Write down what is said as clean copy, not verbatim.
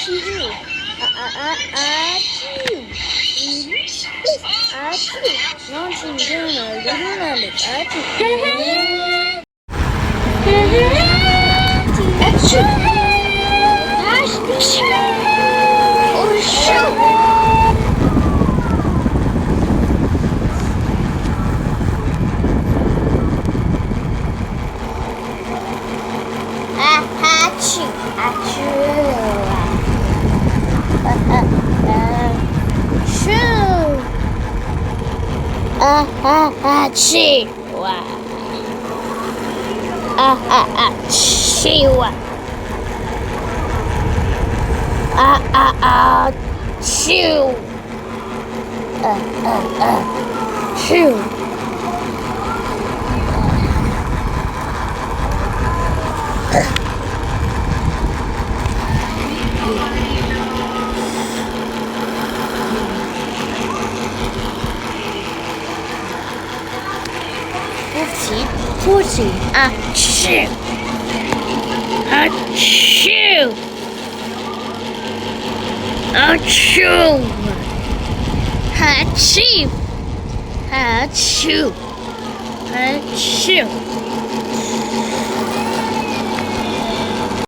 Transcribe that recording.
Achoo. Achoo. Achoo. Launching Donald, Donald, achoo. Achoo. Oh, shoot. Achoo. Achoo. Achoo. Achoo. Achoo. Achoo. Achoo. Pussy, achoo, achoo, achoo, achoo, achoo, achoo.